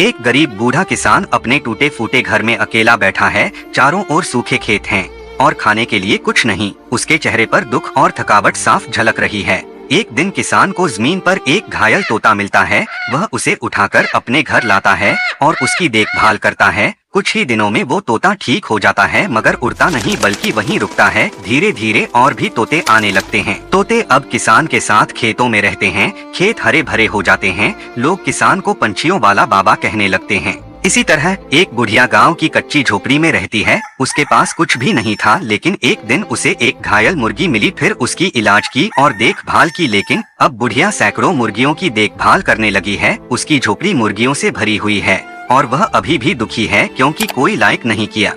एक गरीब बूढ़ा किसान अपने टूटे फूटे घर में अकेला बैठा है। चारों ओर सूखे खेत हैं और खाने के लिए कुछ नहीं। उसके चेहरे पर दुख और थकावट साफ झलक रही है। एक दिन किसान को जमीन पर एक घायल तोता मिलता है। वह उसे उठाकर अपने घर लाता है और उसकी देखभाल करता है। कुछ ही दिनों में वो तोता ठीक हो जाता है, मगर उड़ता नहीं बल्कि वहीं रुकता है। धीरे धीरे और भी तोते आने लगते हैं। तोते अब किसान के साथ खेतों में रहते हैं। खेत हरे भरे हो जाते हैं। लोग किसान को पंछियों वाला बाबा कहने लगते हैं। इसी तरह एक बुढ़िया गांव की कच्ची झोपड़ी में रहती है। उसके पास कुछ भी नहीं था, लेकिन एक दिन उसे एक घायल मुर्गी मिली। फिर उसकी इलाज की और देखभाल की, लेकिन अब बुढ़िया सैकड़ों मुर्गियों की देखभाल करने लगी है। उसकी झोपड़ी मुर्गियों से भरी हुई है और वह अभी भी दुखी है क्योंकि कोई लायक नहीं किया।